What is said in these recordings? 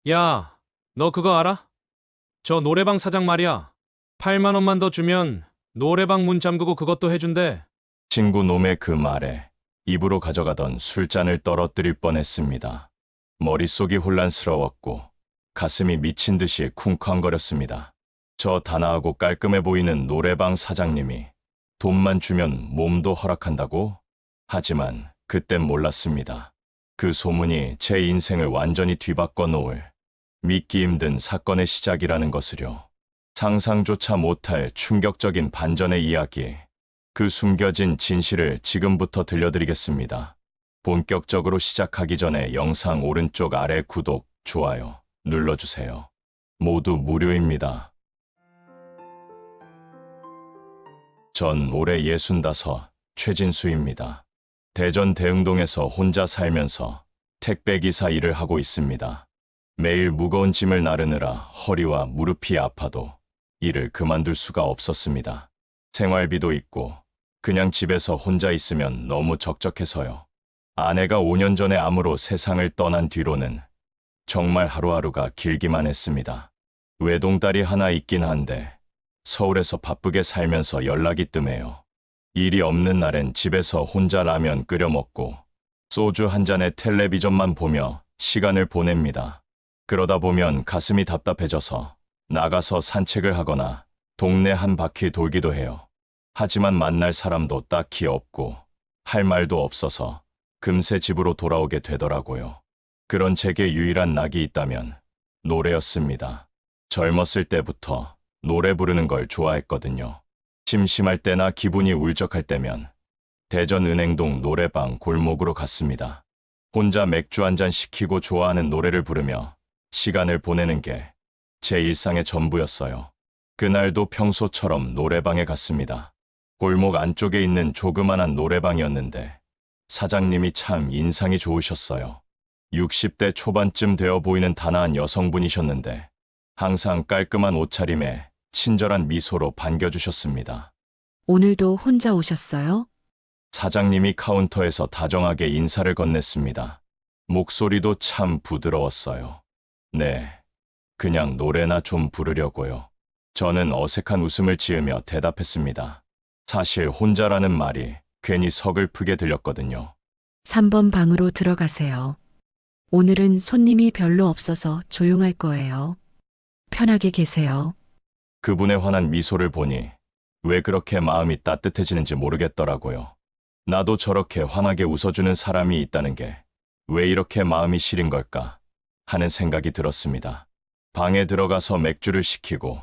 야, 너 그거 알아? 저 노래방 사장 말이야. 8만 원만 더 주면 노래방 문 잠그고 그것도 해준대. 친구 놈의 그 말에 입으로 가져가던 술잔을 떨어뜨릴 뻔했습니다. 머릿속이 혼란스러웠고 가슴이 미친 듯이 쿵쾅거렸습니다. 저 단아하고 깔끔해 보이는 노래방 사장님이 돈만 주면 몸도 허락한다고? 하지만 그땐 몰랐습니다. 그 소문이 제 인생을 완전히 뒤바꿔 놓을 믿기 힘든 사건의 시작이라는 것을요. 상상조차 못할 충격적인 반전의 이야기. 그 숨겨진 진실을 지금부터 들려드리겠습니다. 본격적으로 시작하기 전에 영상 오른쪽 아래 구독, 좋아요 눌러주세요. 모두 무료입니다. 전 올해 65, 최진수입니다. 대전 대흥동에서 혼자 살면서 택배기사 일을 하고 있습니다. 매일 무거운 짐을 나르느라 허리와 무릎이 아파도 일을 그만둘 수가 없었습니다. 생활비도 있고 그냥 집에서 혼자 있으면 너무 적적해서요. 아내가 5년 전에 암으로 세상을 떠난 뒤로는 정말 하루하루가 길기만 했습니다. 외동딸이 하나 있긴 한데 서울에서 바쁘게 살면서 연락이 뜸해요. 일이 없는 날엔 집에서 혼자 라면 끓여 먹고 소주 한 잔에 텔레비전만 보며 시간을 보냅니다. 그러다 보면 가슴이 답답해져서 나가서 산책을 하거나 동네 한 바퀴 돌기도 해요. 하지만 만날 사람도 딱히 없고 할 말도 없어서 금세 집으로 돌아오게 되더라고요. 그런 제게 유일한 낙이 있다면 노래였습니다. 젊었을 때부터 노래 부르는 걸 좋아했거든요. 심심할 때나 기분이 울적할 때면 대전 은행동 노래방 골목으로 갔습니다. 혼자 맥주 한 잔 시키고 좋아하는 노래를 부르며 시간을 보내는 게 제 일상의 전부였어요. 그날도 평소처럼 노래방에 갔습니다. 골목 안쪽에 있는 조그만한 노래방이었는데 사장님이 참 인상이 좋으셨어요. 60대 초반쯤 되어 보이는 단아한 여성분이셨는데 항상 깔끔한 옷차림에 친절한 미소로 반겨주셨습니다. 오늘도 혼자 오셨어요? 사장님이 카운터에서 다정하게 인사를 건넸습니다. 목소리도 참 부드러웠어요. 네, 그냥 노래나 좀 부르려고요. 저는 어색한 웃음을 지으며 대답했습니다. 사실 혼자라는 말이 괜히 서글프게 들렸거든요. 3번 방으로 들어가세요. 오늘은 손님이 별로 없어서 조용할 거예요. 편하게 계세요. 그분의 환한 미소를 보니 왜 그렇게 마음이 따뜻해지는지 모르겠더라고요. 나도 저렇게 환하게 웃어주는 사람이 있다는 게 왜 이렇게 마음이 시린 걸까 하는 생각이 들었습니다. 방에 들어가서 맥주를 시키고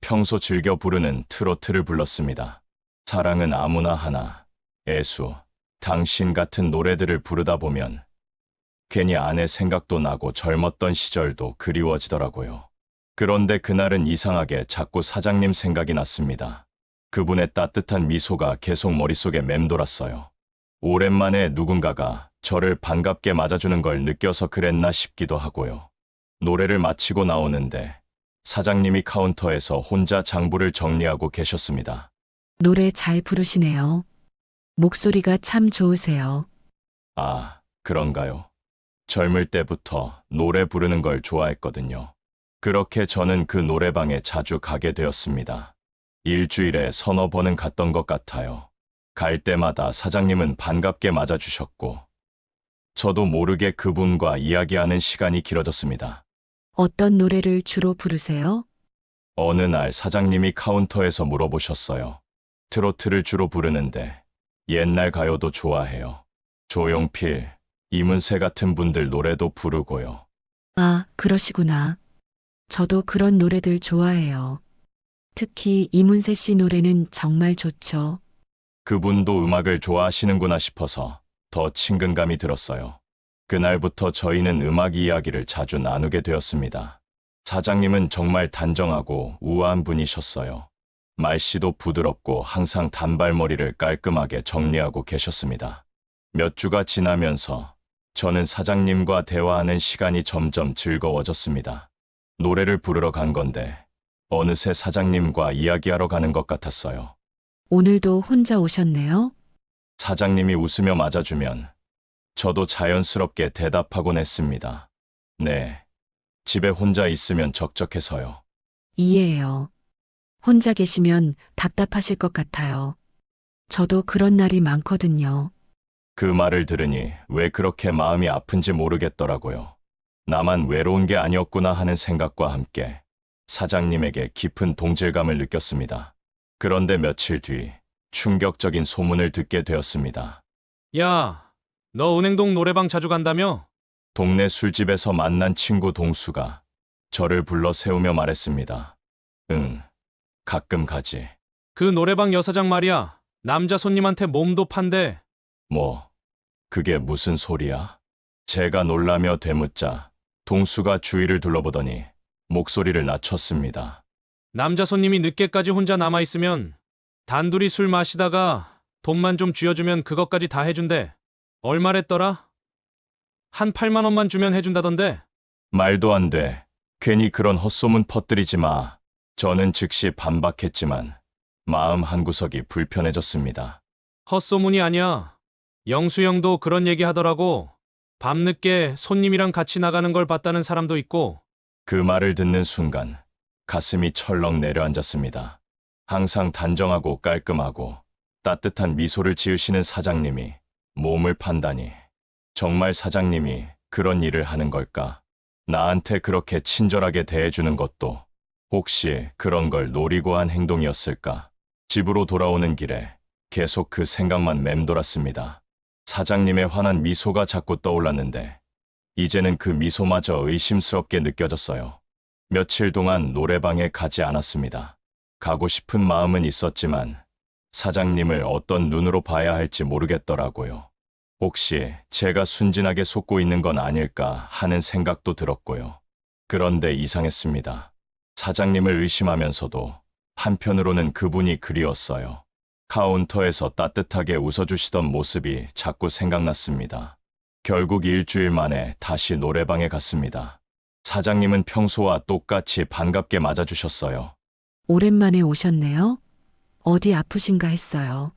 평소 즐겨 부르는 트로트를 불렀습니다. 사랑은 아무나 하나, 애수, 당신 같은 노래들을 부르다 보면 괜히 아내 생각도 나고 젊었던 시절도 그리워지더라고요. 그런데 그날은 이상하게 자꾸 사장님 생각이 났습니다. 그분의 따뜻한 미소가 계속 머릿속에 맴돌았어요. 오랜만에 누군가가 저를 반갑게 맞아주는 걸 느껴서 그랬나 싶기도 하고요. 노래를 마치고 나오는데 사장님이 카운터에서 혼자 장부를 정리하고 계셨습니다. 노래 잘 부르시네요. 목소리가 참 좋으세요. 아, 그런가요? 젊을 때부터 노래 부르는 걸 좋아했거든요. 그렇게 저는 그 노래방에 자주 가게 되었습니다. 일주일에 서너 번은 갔던 것 같아요. 갈 때마다 사장님은 반갑게 맞아주셨고, 저도 모르게 그분과 이야기하는 시간이 길어졌습니다. 어떤 노래를 주로 부르세요? 어느 날 사장님이 카운터에서 물어보셨어요. 트로트를 주로 부르는데 옛날 가요도 좋아해요. 조용필, 이문세 같은 분들 노래도 부르고요. 아, 그러시구나. 저도 그런 노래들 좋아해요. 특히 이문세 씨 노래는 정말 좋죠. 그분도 음악을 좋아하시는구나 싶어서 더 친근감이 들었어요. 그날부터 저희는 음악 이야기를 자주 나누게 되었습니다. 사장님은 정말 단정하고 우아한 분이셨어요. 말씨도 부드럽고 항상 단발머리를 깔끔하게 정리하고 계셨습니다. 몇 주가 지나면서 저는 사장님과 대화하는 시간이 점점 즐거워졌습니다. 노래를 부르러 간 건데 어느새 사장님과 이야기하러 가는 것 같았어요. 오늘도 혼자 오셨네요? 사장님이 웃으며 맞아주면 저도 자연스럽게 대답하곤 했습니다. 네, 집에 혼자 있으면 적적해서요. 이해해요. 혼자 계시면 답답하실 것 같아요. 저도 그런 날이 많거든요. 그 말을 들으니 왜 그렇게 마음이 아픈지 모르겠더라고요. 나만 외로운 게 아니었구나 하는 생각과 함께 사장님에게 깊은 동질감을 느꼈습니다. 그런데 며칠 뒤 충격적인 소문을 듣게 되었습니다. 야, 너 은행동 노래방 자주 간다며? 동네 술집에서 만난 친구 동수가 저를 불러 세우며 말했습니다. 응, 가끔 가지. 그 노래방 여사장 말이야. 남자 손님한테 몸도 판대. 뭐, 그게 무슨 소리야? 제가 놀라며 되묻자 동수가 주위를 둘러보더니 목소리를 낮췄습니다. 남자 손님이 늦게까지 혼자 남아있으면 단둘이 술 마시다가 돈만 좀 쥐어주면 그것까지 다 해준대. 얼마랬더라? 한 8만 원만 주면 해준다던데. 말도 안 돼. 괜히 그런 헛소문 퍼뜨리지 마. 저는 즉시 반박했지만 마음 한구석이 불편해졌습니다. 헛소문이 아니야. 영수 형도 그런 얘기 하더라고. 밤늦게 손님이랑 같이 나가는 걸 봤다는 사람도 있고. 그 말을 듣는 순간 가슴이 철렁 내려앉았습니다. 항상 단정하고 깔끔하고 따뜻한 미소를 지으시는 사장님이 몸을 판다니. 정말 사장님이 그런 일을 하는 걸까? 나한테 그렇게 친절하게 대해주는 것도 혹시 그런 걸 노리고 한 행동이었을까? 집으로 돌아오는 길에 계속 그 생각만 맴돌았습니다. 사장님의 환한 미소가 자꾸 떠올랐는데 이제는 그 미소마저 의심스럽게 느껴졌어요. 며칠 동안 노래방에 가지 않았습니다. 가고 싶은 마음은 있었지만 사장님을 어떤 눈으로 봐야 할지 모르겠더라고요. 혹시 제가 순진하게 속고 있는 건 아닐까 하는 생각도 들었고요. 그런데 이상했습니다. 사장님을 의심하면서도 한편으로는 그분이 그리웠어요. 카운터에서 따뜻하게 웃어주시던 모습이 자꾸 생각났습니다. 결국 일주일 만에 다시 노래방에 갔습니다. 사장님은 평소와 똑같이 반갑게 맞아주셨어요. 오랜만에 오셨네요. 어디 아프신가 했어요.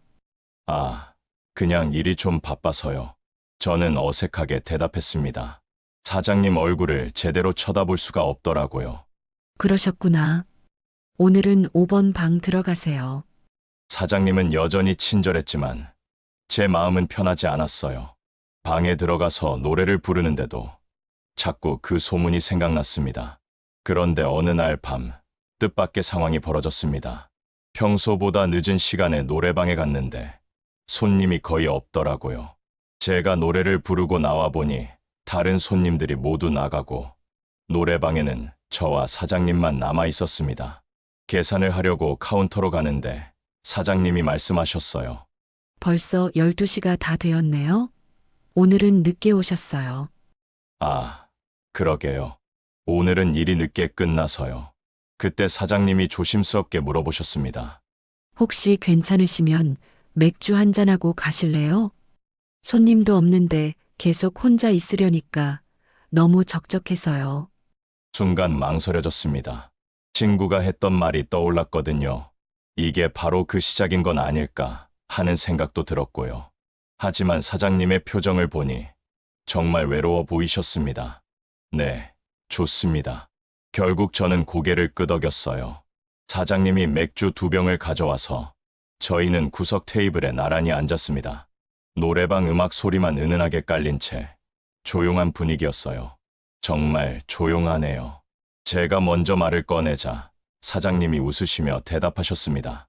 아, 그냥 일이 좀 바빠서요. 저는 어색하게 대답했습니다. 사장님 얼굴을 제대로 쳐다볼 수가 없더라고요. 그러셨구나. 오늘은 5번 방 들어가세요. 사장님은 여전히 친절했지만 제 마음은 편하지 않았어요. 방에 들어가서 노래를 부르는데도 자꾸 그 소문이 생각났습니다. 그런데 어느 날 밤 뜻밖의 상황이 벌어졌습니다. 평소보다 늦은 시간에 노래방에 갔는데 손님이 거의 없더라고요. 제가 노래를 부르고 나와 보니 다른 손님들이 모두 나가고 노래방에는 저와 사장님만 남아 있었습니다. 계산을 하려고 카운터로 가는데 사장님이 말씀하셨어요. 벌써 12시가 다 되었네요. 오늘은 늦게 오셨어요. 아, 그러게요. 오늘은 일이 늦게 끝나서요. 그때 사장님이 조심스럽게 물어보셨습니다. 혹시 괜찮으시면 맥주 한잔하고 가실래요? 손님도 없는데 계속 혼자 있으려니까 너무 적적해서요. 순간 망설여졌습니다. 친구가 했던 말이 떠올랐거든요. 이게 바로 그 시작인 건 아닐까 하는 생각도 들었고요. 하지만 사장님의 표정을 보니 정말 외로워 보이셨습니다. 네, 좋습니다. 결국 저는 고개를 끄덕였어요. 사장님이 맥주 2병을 가져와서 저희는 구석 테이블에 나란히 앉았습니다. 노래방 음악 소리만 은은하게 깔린 채 조용한 분위기였어요. 정말 조용하네요. 제가 먼저 말을 꺼내자 사장님이 웃으시며 대답하셨습니다.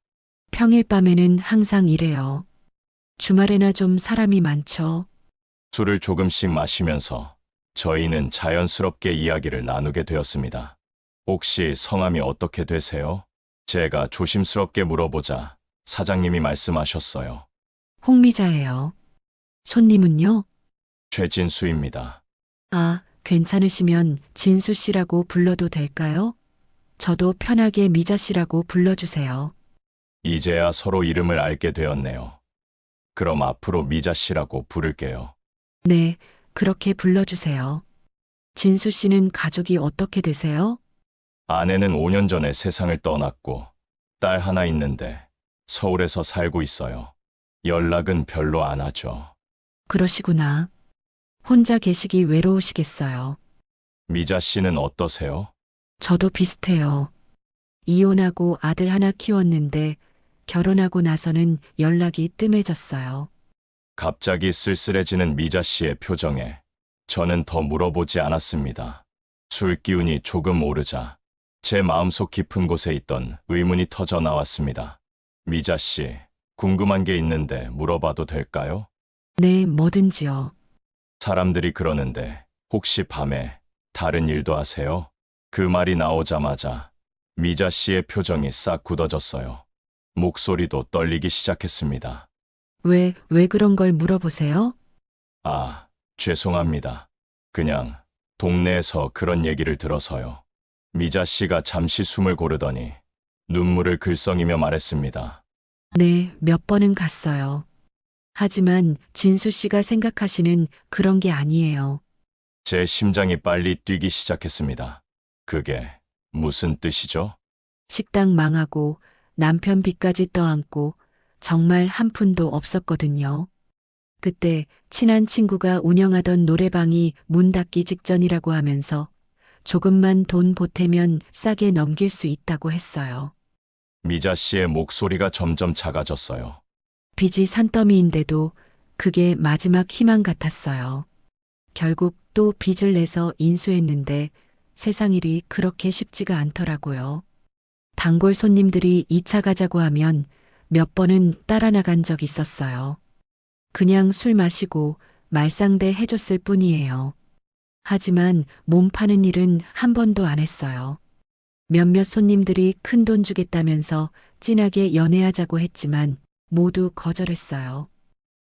평일 밤에는 항상 이래요. 주말에나 좀 사람이 많죠. 술을 조금씩 마시면서 저희는 자연스럽게 이야기를 나누게 되었습니다. 혹시 성함이 어떻게 되세요? 제가 조심스럽게 물어보자 사장님이 말씀하셨어요. 홍미자예요. 손님은요? 최진수입니다. 아, 괜찮으시면 진수 씨라고 불러도 될까요? 저도 편하게 미자 씨라고 불러주세요. 이제야 서로 이름을 알게 되었네요. 그럼 앞으로 미자 씨라고 부를게요. 네, 그렇게 불러주세요. 진수 씨는 가족이 어떻게 되세요? 아내는 5년 전에 세상을 떠났고 딸 하나 있는데 서울에서 살고 있어요. 연락은 별로 안 하죠. 그러시구나. 혼자 계시기 외로우시겠어요. 미자 씨는 어떠세요? 저도 비슷해요. 이혼하고 아들 하나 키웠는데 결혼하고 나서는 연락이 뜸해졌어요. 갑자기 쓸쓸해지는 미자 씨의 표정에 저는 더 물어보지 않았습니다. 술 기운이 조금 오르자 제 마음속 깊은 곳에 있던 의문이 터져 나왔습니다. 미자 씨, 궁금한 게 있는데 물어봐도 될까요? 네, 뭐든지요. 사람들이 그러는데 혹시 밤에 다른 일도 하세요? 그 말이 나오자마자 미자 씨의 표정이 싹 굳어졌어요. 목소리도 떨리기 시작했습니다. 왜 그런 걸 물어보세요? 아, 죄송합니다. 그냥 동네에서 그런 얘기를 들어서요. 미자 씨가 잠시 숨을 고르더니 눈물을 글썽이며 말했습니다. 네, 몇 번은 갔어요. 하지만 진수 씨가 생각하시는 그런 게 아니에요. 제 심장이 빨리 뛰기 시작했습니다. 그게 무슨 뜻이죠? 식당 망하고 남편 빚까지 떠안고 정말 한 푼도 없었거든요. 그때 친한 친구가 운영하던 노래방이 문 닫기 직전이라고 하면서 조금만 돈 보태면 싸게 넘길 수 있다고 했어요. 미자 씨의 목소리가 점점 작아졌어요. 빚이 산더미인데도 그게 마지막 희망 같았어요. 결국 또 빚을 내서 인수했는데 세상 일이 그렇게 쉽지가 않더라고요. 단골 손님들이 2차 가자고 하면 몇 번은 따라 나간 적 있었어요. 그냥 술 마시고 말상대 해줬을 뿐이에요. 하지만 몸 파는 일은 한 번도 안 했어요. 몇몇 손님들이 큰 돈 주겠다면서 진하게 연애하자고 했지만 모두 거절했어요.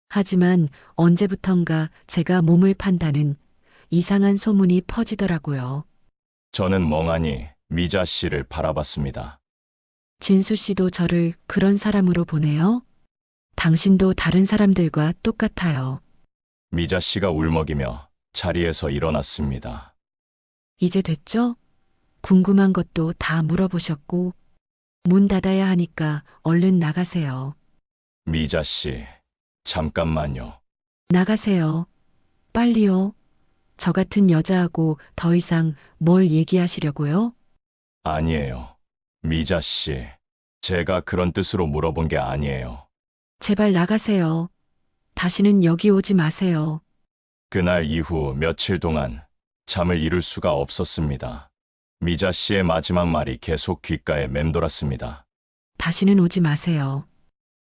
하지만 언제부턴가 제가 몸을 판다는 이상한 소문이 퍼지더라고요. 저는 멍하니 미자 씨를 바라봤습니다. 진수 씨도 저를 그런 사람으로 보네요. 당신도 다른 사람들과 똑같아요. 미자 씨가 울먹이며 자리에서 일어났습니다. 이제 됐죠? 궁금한 것도 다 물어보셨고, 문 닫아야 하니까 얼른 나가세요. 미자 씨, 잠깐만요. 나가세요. 빨리요. 저 같은 여자하고 더 이상 뭘 얘기하시려고요? 아니에요. 미자 씨, 제가 그런 뜻으로 물어본 게 아니에요. 제발 나가세요. 다시는 여기 오지 마세요. 그날 이후 며칠 동안 잠을 이룰 수가 없었습니다. 미자 씨의 마지막 말이 계속 귓가에 맴돌았습니다. 다시는 오지 마세요.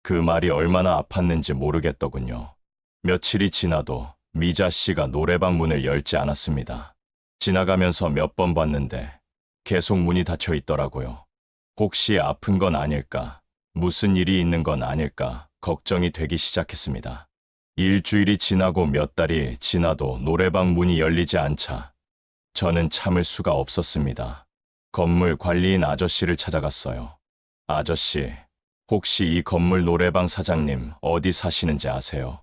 그 말이 얼마나 아팠는지 모르겠더군요. 며칠이 지나도 미자 씨가 노래방 문을 열지 않았습니다. 지나가면서 몇 번 봤는데 계속 문이 닫혀 있더라고요. 혹시 아픈 건 아닐까, 무슨 일이 있는 건 아닐까 걱정이 되기 시작했습니다. 일주일이 지나고 몇 달이 지나도 노래방 문이 열리지 않자 저는 참을 수가 없었습니다. 건물 관리인 아저씨를 찾아갔어요. 아저씨, 혹시 이 건물 노래방 사장님 어디 사시는지 아세요?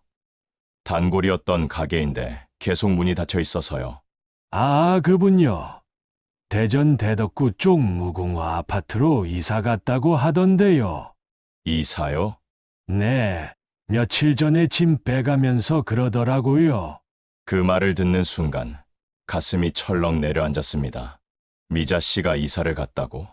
단골이었던 가게인데 계속 문이 닫혀 있어서요. 아, 그분요. 대전 대덕구 쪽 무궁화 아파트로 이사 갔다고 하던데요. 이사요? 네, 며칠 전에 짐 빼가면서 그러더라고요. 그 말을 듣는 순간 가슴이 철렁 내려앉았습니다. 미자 씨가 이사를 갔다고?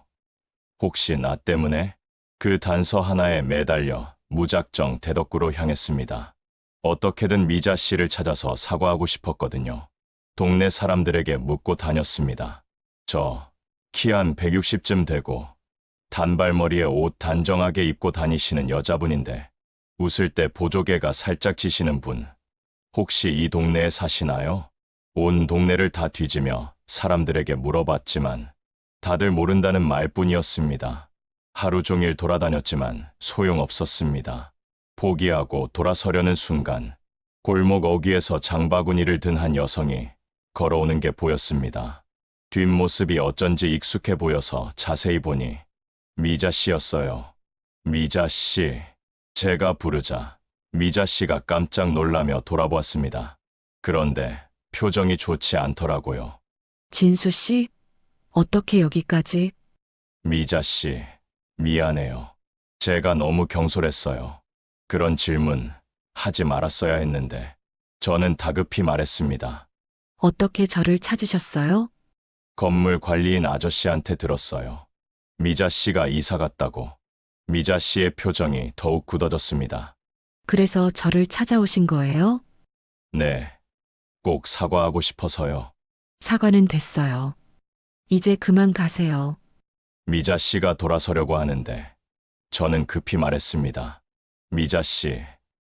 혹시 나 때문에? 그 단서 하나에 매달려 무작정 대덕구로 향했습니다. 어떻게든 미자 씨를 찾아서 사과하고 싶었거든요. 동네 사람들에게 묻고 다녔습니다. 저 키 한 160쯤 되고 단발머리에 옷 단정하게 입고 다니시는 여자분인데 웃을 때 보조개가 살짝 지시는 분, 혹시 이 동네에 사시나요? 온 동네를 다 뒤지며 사람들에게 물어봤지만 다들 모른다는 말뿐이었습니다. 하루 종일 돌아다녔지만 소용없었습니다. 포기하고 돌아서려는 순간 골목 어귀에서 장바구니를 든 한 여성이 걸어오는 게 보였습니다. 뒷모습이 어쩐지 익숙해 보여서 자세히 보니 미자 씨였어요. 미자 씨. 제가 부르자 미자 씨가 깜짝 놀라며 돌아보았습니다. 그런데 표정이 좋지 않더라고요. 진수 씨? 어떻게 여기까지? 미자 씨, 미안해요. 제가 너무 경솔했어요. 그런 질문 하지 말았어야 했는데 저는 다급히 말했습니다. 어떻게 저를 찾으셨어요? 건물 관리인 아저씨한테 들었어요. 미자 씨가 이사 갔다고. 미자 씨의 표정이 더욱 굳어졌습니다. 그래서 저를 찾아오신 거예요? 네. 꼭 사과하고 싶어서요. 사과는 됐어요. 이제 그만 가세요. 미자 씨가 돌아서려고 하는데 저는 급히 말했습니다. 미자 씨,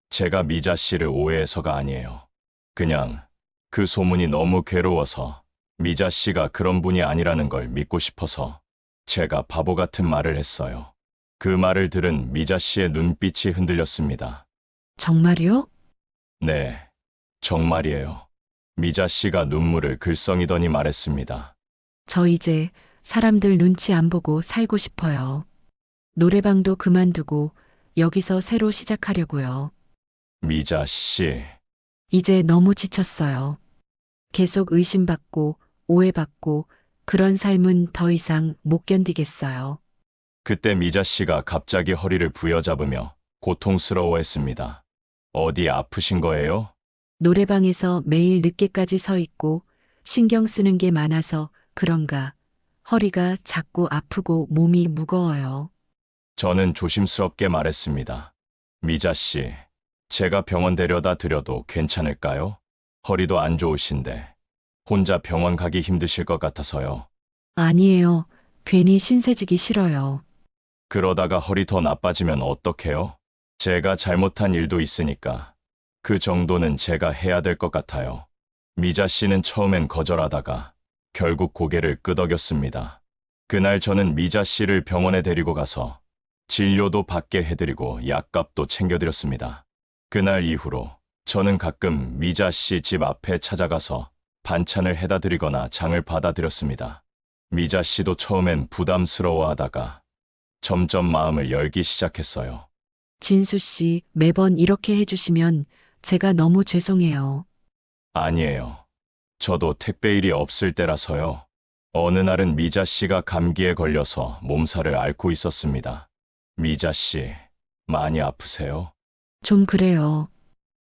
제가 미자 씨를 오해해서가 아니에요. 그냥 그 소문이 너무 괴로워서 미자 씨가 그런 분이 아니라는 걸 믿고 싶어서 제가 바보 같은 말을 했어요. 그 말을 들은 미자 씨의 눈빛이 흔들렸습니다. 정말요? 네, 정말이에요. 미자 씨가 눈물을 글썽이더니 말했습니다. 저 이제 사람들 눈치 안 보고 살고 싶어요. 노래방도 그만두고 여기서 새로 시작하려고요. 미자 씨, 이제 너무 지쳤어요. 계속 의심받고 오해받고 그런 삶은 더 이상 못 견디겠어요. 그때 미자 씨가 갑자기 허리를 부여잡으며 고통스러워했습니다. 어디 아프신 거예요? 노래방에서 매일 늦게까지 서 있고 신경 쓰는 게 많아서 그런가 허리가 자꾸 아프고 몸이 무거워요. 저는 조심스럽게 말했습니다. 미자 씨, 제가 병원 데려다 드려도 괜찮을까요? 허리도 안 좋으신데 혼자 병원 가기 힘드실 것 같아서요. 아니에요. 괜히 신세지기 싫어요. 그러다가 허리 더 나빠지면 어떡해요? 제가 잘못한 일도 있으니까 그 정도는 제가 해야 될 것 같아요. 미자 씨는 처음엔 거절하다가 결국 고개를 끄덕였습니다. 그날 저는 미자 씨를 병원에 데리고 가서 진료도 받게 해드리고 약값도 챙겨드렸습니다. 그날 이후로 저는 가끔 미자 씨 집 앞에 찾아가서 반찬을 해다 드리거나 장을 받아드렸습니다. 미자 씨도 처음엔 부담스러워하다가 점점 마음을 열기 시작했어요. 진수 씨, 매번 이렇게 해주시면 제가 너무 죄송해요. 아니에요. 저도 택배일이 없을 때라서요. 어느 날은 미자 씨가 감기에 걸려서 몸살을 앓고 있었습니다. 미자 씨, 많이 아프세요? 좀 그래요.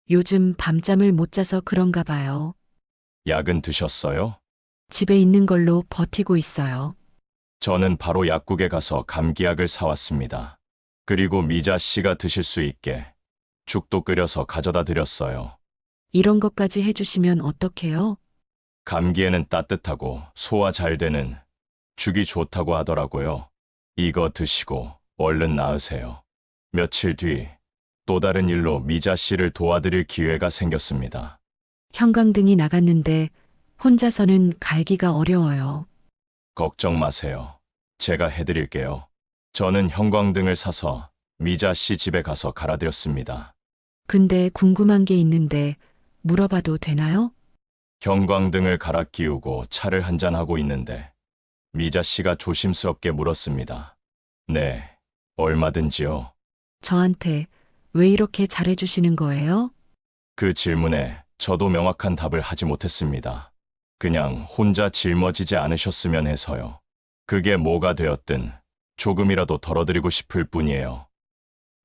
요즘 밤잠을 못 자서 그런가 봐요. 약은 드셨어요? 집에 있는 걸로 버티고 있어요. 저는 바로 약국에 가서 감기약을 사왔습니다. 그리고 미자 씨가 드실 수 있게 죽도 끓여서 가져다 드렸어요. 이런 것까지 해주시면 어떡해요? 감기에는 따뜻하고 소화 잘 되는 죽이 좋다고 하더라고요. 이거 드시고 얼른 나으세요. 며칠 뒤 또 다른 일로 미자 씨를 도와드릴 기회가 생겼습니다. 형광등이 나갔는데 혼자서는 갈기가 어려워요. 걱정 마세요. 제가 해드릴게요. 저는 형광등을 사서 미자 씨 집에 가서 갈아드렸습니다. 근데 궁금한 게 있는데 물어봐도 되나요? 형광등을 갈아 끼우고 차를 한잔하고 있는데 미자 씨가 조심스럽게 물었습니다. 네, 얼마든지요. 저한테 왜 이렇게 잘해주시는 거예요? 그 질문에 저도 명확한 답을 하지 못했습니다. 그냥 혼자 짊어지지 않으셨으면 해서요. 그게 뭐가 되었든 조금이라도 덜어드리고 싶을 뿐이에요.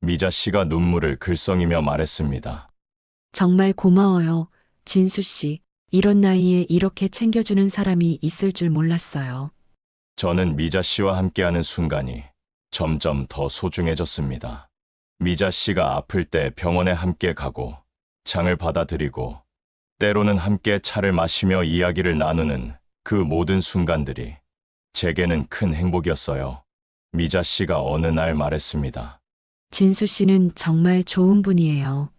미자 씨가 눈물을 글썽이며 말했습니다. 정말 고마워요. 진수 씨, 이런 나이에 이렇게 챙겨주는 사람이 있을 줄 몰랐어요. 저는 미자 씨와 함께하는 순간이 점점 더 소중해졌습니다. 미자 씨가 아플 때 병원에 함께 가고 장을 받아드리고 때로는 함께 차를 마시며 이야기를 나누는 그 모든 순간들이 제게는 큰 행복이었어요. 미자 씨가 어느 날 말했습니다. 진수 씨는 정말 좋은 분이에요.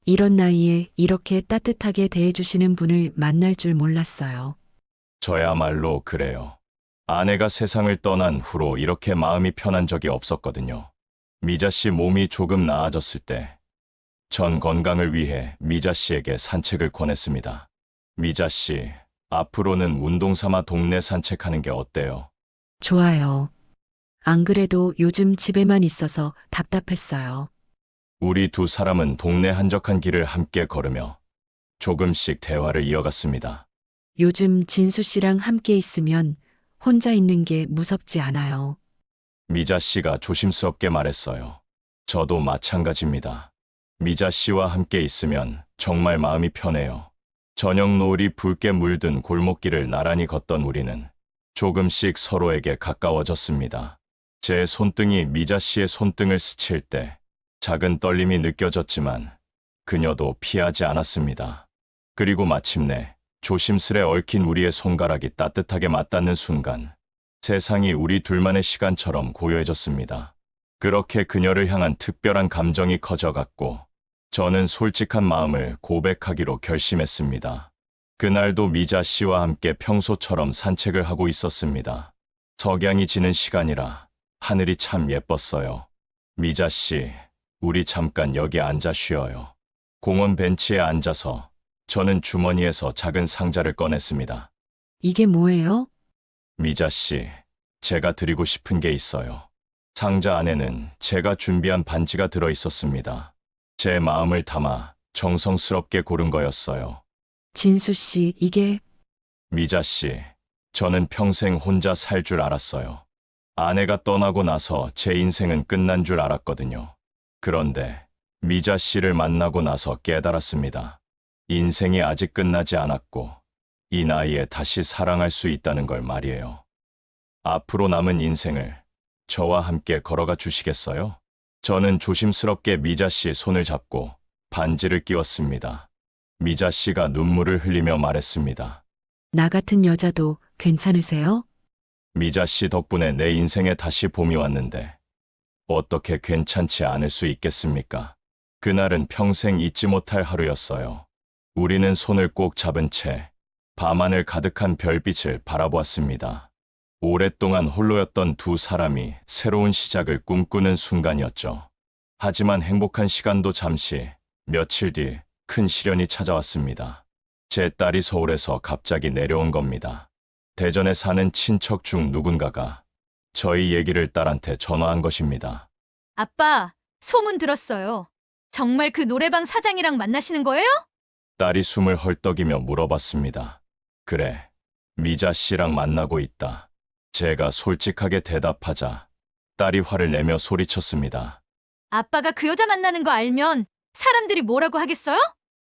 이런 나이에 이렇게 따뜻하게 대해주시는 분을 만날 줄 몰랐어요. 저야말로 그래요. 아내가 세상을 떠난 후로 이렇게 마음이 편한 적이 없었거든요. 미자 씨 몸이 조금 나아졌을 때 전 건강을 위해 미자 씨에게 산책을 권했습니다. 미자 씨, 앞으로는 운동 삼아 동네 산책하는 게 어때요? 좋아요. 안 그래도 요즘 집에만 있어서 답답했어요. 우리 두 사람은 동네 한적한 길을 함께 걸으며 조금씩 대화를 이어갔습니다. 요즘 진수 씨랑 함께 있으면 혼자 있는 게 무섭지 않아요. 미자 씨가 조심스럽게 말했어요. 저도 마찬가지입니다. 미자 씨와 함께 있으면 정말 마음이 편해요. 저녁 노을이 붉게 물든 골목길을 나란히 걷던 우리는 조금씩 서로에게 가까워졌습니다. 제 손등이 미자 씨의 손등을 스칠 때 작은 떨림이 느껴졌지만 그녀도 피하지 않았습니다. 그리고 마침내 조심스레 얽힌 우리의 손가락이 따뜻하게 맞닿는 순간 세상이 우리 둘만의 시간처럼 고요해졌습니다. 그렇게 그녀를 향한 특별한 감정이 커져갔고 저는 솔직한 마음을 고백하기로 결심했습니다. 그날도 미자 씨와 함께 평소처럼 산책을 하고 있었습니다. 석양이 지는 시간이라 하늘이 참 예뻤어요. 미자 씨, 우리 잠깐 여기 앉아 쉬어요. 공원 벤치에 앉아서 저는 주머니에서 작은 상자를 꺼냈습니다. 이게 뭐예요? 미자 씨, 제가 드리고 싶은 게 있어요. 상자 안에는 제가 준비한 반지가 들어 있었습니다. 제 마음을 담아 정성스럽게 고른 거였어요. 진수 씨, 이게 미자 씨, 저는 평생 혼자 살 줄 알았어요. 아내가 떠나고 나서 제 인생은 끝난 줄 알았거든요. 그런데 미자 씨를 만나고 나서 깨달았습니다. 인생이 아직 끝나지 않았고 이 나이에 다시 사랑할 수 있다는 걸 말이에요. 앞으로 남은 인생을 저와 함께 걸어가 주시겠어요? 저는 조심스럽게 미자 씨의 손을 잡고 반지를 끼웠습니다. 미자 씨가 눈물을 흘리며 말했습니다. 나 같은 여자도 괜찮으세요? 미자 씨 덕분에 내 인생에 다시 봄이 왔는데 어떻게 괜찮지 않을 수 있겠습니까? 그날은 평생 잊지 못할 하루였어요. 우리는 손을 꼭 잡은 채 밤하늘 가득한 별빛을 바라보았습니다. 오랫동안 홀로였던 두 사람이 새로운 시작을 꿈꾸는 순간이었죠. 하지만 행복한 시간도 잠시, 며칠 뒤 큰 시련이 찾아왔습니다. 제 딸이 서울에서 갑자기 내려온 겁니다. 대전에 사는 친척 중 누군가가 저희 얘기를 딸한테 전화한 것입니다. 아빠, 소문 들었어요. 정말 그 노래방 사장이랑 만나시는 거예요? 딸이 숨을 헐떡이며 물어봤습니다. 그래, 미자 씨랑 만나고 있다. 제가 솔직하게 대답하자 딸이 화를 내며 소리쳤습니다. 아빠가 그 여자 만나는 거 알면 사람들이 뭐라고 하겠어요?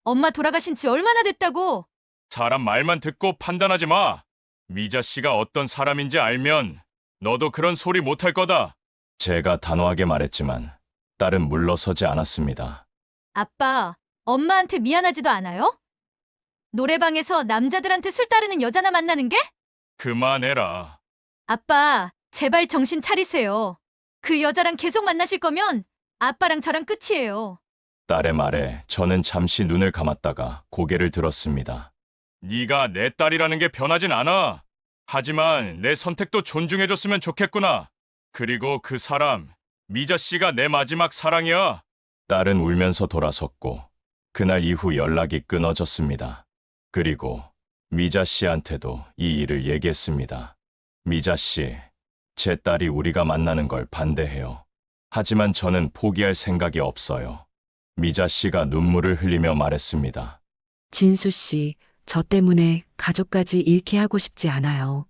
엄마 돌아가신 지 얼마나 됐다고? 사람 말만 듣고 판단하지 마. 미자 씨가 어떤 사람인지 알면 너도 그런 소리 못할 거다. 제가 단호하게 말했지만 딸은 물러서지 않았습니다. 아빠, 엄마한테 미안하지도 않아요? 노래방에서 남자들한테 술 따르는 여자나 만나는 게? 그만해라. 아빠, 제발 정신 차리세요. 그 여자랑 계속 만나실 거면 아빠랑 저랑 끝이에요. 딸의 말에 저는 잠시 눈을 감았다가 고개를 들었습니다. 네가 내 딸이라는 게 변하진 않아. 하지만 내 선택도 존중해줬으면 좋겠구나. 그리고 그 사람, 미자 씨가 내 마지막 사랑이야. 딸은 울면서 돌아섰고 그날 이후 연락이 끊어졌습니다. 그리고 미자 씨한테도 이 일을 얘기했습니다. 미자 씨, 제 딸이 우리가 만나는 걸 반대해요. 하지만 저는 포기할 생각이 없어요. 미자 씨가 눈물을 흘리며 말했습니다. 진수 씨, 저 때문에 가족까지 잃게 하고 싶지 않아요.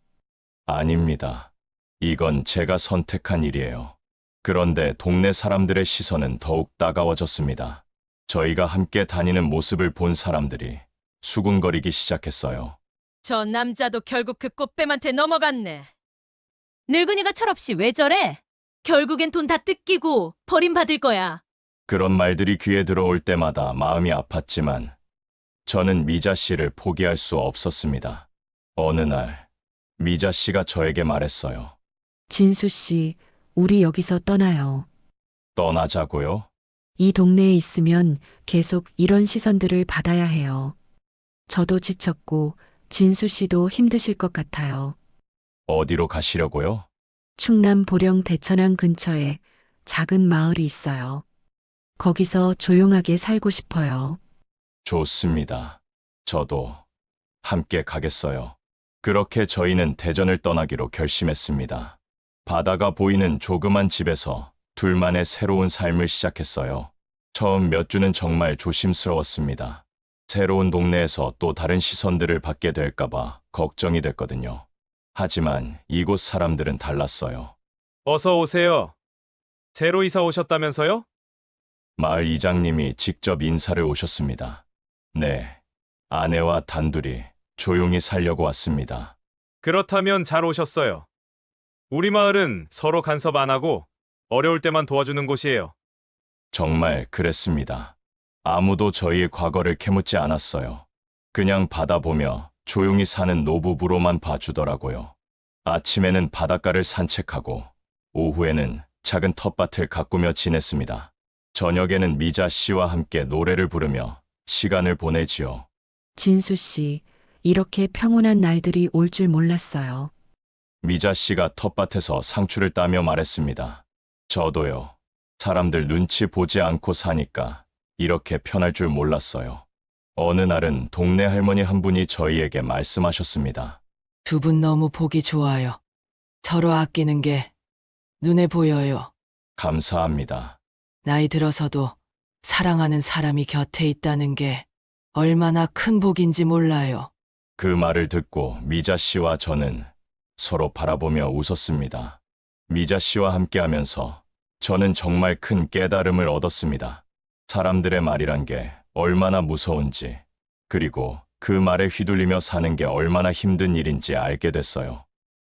아닙니다. 이건 제가 선택한 일이에요. 그런데 동네 사람들의 시선은 더욱 따가워졌습니다. 저희가 함께 다니는 모습을 본 사람들이 수군거리기 시작했어요. 저 남자도 결국 그 꽃뱀한테 넘어갔네. 늙은이가 철없이 왜 저래? 결국엔 돈 다 뜯기고 버림받을 거야. 그런 말들이 귀에 들어올 때마다 마음이 아팠지만 저는 미자 씨를 포기할 수 없었습니다. 어느 날 미자 씨가 저에게 말했어요. 진수 씨, 우리 여기서 떠나요. 떠나자고요? 이 동네에 있으면 계속 이런 시선들을 받아야 해요. 저도 지쳤고 진수 씨도 힘드실 것 같아요. 어디로 가시려고요? 충남 보령 대천항 근처에 작은 마을이 있어요. 거기서 조용하게 살고 싶어요. 좋습니다. 저도 함께 가겠어요. 그렇게 저희는 대전을 떠나기로 결심했습니다. 바다가 보이는 조그만 집에서 둘만의 새로운 삶을 시작했어요. 처음 몇 주는 정말 조심스러웠습니다. 새로운 동네에서 또 다른 시선들을 받게 될까봐 걱정이 됐거든요. 하지만 이곳 사람들은 달랐어요. 어서 오세요. 새로 이사 오셨다면서요? 마을 이장님이 직접 인사를 오셨습니다. 네, 아내와 단둘이 조용히 살려고 왔습니다. 그렇다면 잘 오셨어요. 우리 마을은 서로 간섭 안 하고 어려울 때만 도와주는 곳이에요. 정말 그랬습니다. 아무도 저희의 과거를 캐묻지 않았어요. 그냥 받아보며 조용히 사는 노부부로만 봐주더라고요. 아침에는 바닷가를 산책하고 오후에는 작은 텃밭을 가꾸며 지냈습니다. 저녁에는 미자 씨와 함께 노래를 부르며 시간을 보내지요. 진수 씨, 이렇게 평온한 날들이 올 줄 몰랐어요. 미자 씨가 텃밭에서 상추를 따며 말했습니다. 저도요. 사람들 눈치 보지 않고 사니까 이렇게 편할 줄 몰랐어요. 어느 날은 동네 할머니 한 분이 저희에게 말씀하셨습니다. 두 분 너무 보기 좋아요. 서로 아끼는 게 눈에 보여요. 감사합니다. 나이 들어서도 사랑하는 사람이 곁에 있다는 게 얼마나 큰 복인지 몰라요. 그 말을 듣고 미자 씨와 저는 서로 바라보며 웃었습니다. 미자 씨와 함께하면서 저는 정말 큰 깨달음을 얻었습니다. 사람들의 말이란 게 얼마나 무서운지, 그리고 그 말에 휘둘리며 사는 게 얼마나 힘든 일인지 알게 됐어요.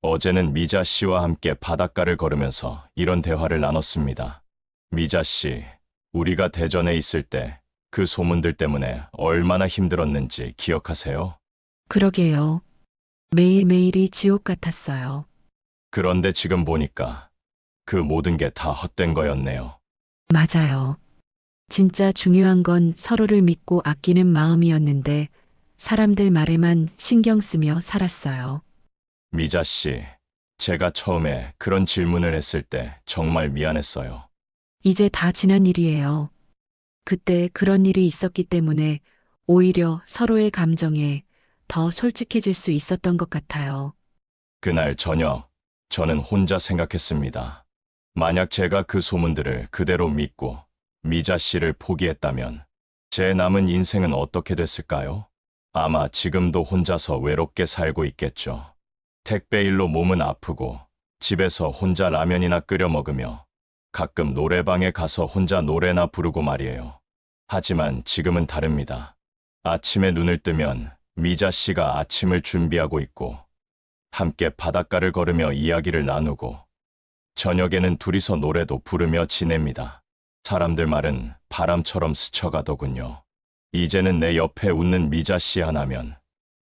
어제는 미자 씨와 함께 바닷가를 걸으면서 이런 대화를 나눴습니다. 미자 씨, 우리가 대전에 있을 때 그 소문들 때문에 얼마나 힘들었는지 기억하세요? 그러게요. 매일매일이 지옥 같았어요. 그런데 지금 보니까 그 모든 게 다 헛된 거였네요. 맞아요. 진짜 중요한 건 서로를 믿고 아끼는 마음이었는데 사람들 말에만 신경 쓰며 살았어요. 미자 씨, 제가 처음에 그런 질문을 했을 때 정말 미안했어요. 이제 다 지난 일이에요. 그때 그런 일이 있었기 때문에 오히려 서로의 감정에 더 솔직해질 수 있었던 것 같아요. 그날 저녁, 저는 혼자 생각했습니다. 만약 제가 그 소문들을 그대로 믿고 미자 씨를 포기했다면 제 남은 인생은 어떻게 됐을까요? 아마 지금도 혼자서 외롭게 살고 있겠죠. 택배 일로 몸은 아프고 집에서 혼자 라면이나 끓여 먹으며 가끔 노래방에 가서 혼자 노래나 부르고 말이에요. 하지만 지금은 다릅니다. 아침에 눈을 뜨면 미자 씨가 아침을 준비하고 있고 함께 바닷가를 걸으며 이야기를 나누고 저녁에는 둘이서 노래도 부르며 지냅니다. 사람들 말은 바람처럼 스쳐가더군요. 이제는 내 옆에 웃는 미자 씨 하나면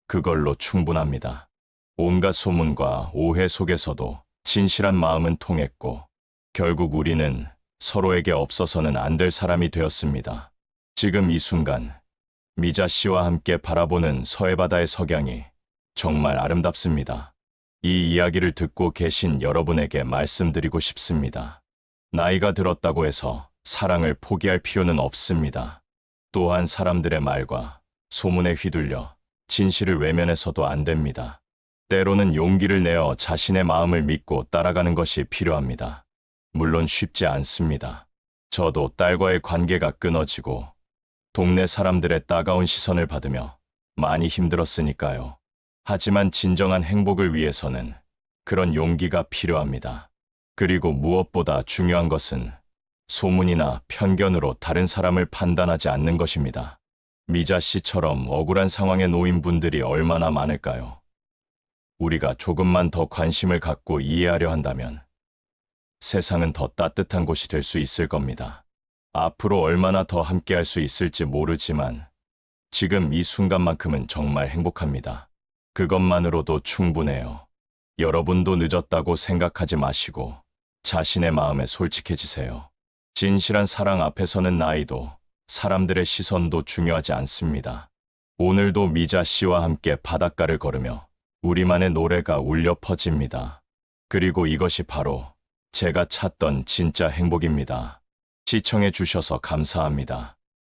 그걸로 충분합니다. 온갖 소문과 오해 속에서도 진실한 마음은 통했고 결국 우리는 서로에게 없어서는 안 될 사람이 되었습니다. 지금 이 순간 미자 씨와 함께 바라보는 서해바다의 석양이 정말 아름답습니다. 이 이야기를 듣고 계신 여러분에게 말씀드리고 싶습니다. 나이가 들었다고 해서 사랑을 포기할 필요는 없습니다. 또한 사람들의 말과 소문에 휘둘려 진실을 외면해서도 안 됩니다. 때로는 용기를 내어 자신의 마음을 믿고 따라가는 것이 필요합니다. 물론 쉽지 않습니다. 저도 딸과의 관계가 끊어지고 동네 사람들의 따가운 시선을 받으며 많이 힘들었으니까요. 하지만 진정한 행복을 위해서는 그런 용기가 필요합니다. 그리고 무엇보다 중요한 것은 소문이나 편견으로 다른 사람을 판단하지 않는 것입니다. 미자 씨처럼 억울한 상황에 놓인 분들이 얼마나 많을까요? 우리가 조금만 더 관심을 갖고 이해하려 한다면 세상은 더 따뜻한 곳이 될 수 있을 겁니다. 앞으로 얼마나 더 함께할 수 있을지 모르지만 지금 이 순간만큼은 정말 행복합니다. 그것만으로도 충분해요. 여러분도 늦었다고 생각하지 마시고 자신의 마음에 솔직해지세요. 진실한 사랑 앞에서는 나이도 사람들의 시선도 중요하지 않습니다. 오늘도 미자 씨와 함께 바닷가를 걸으며 우리만의 노래가 울려 퍼집니다. 그리고 이것이 바로 제가 찾던 진짜 행복입니다. 시청해 주셔서 감사합니다.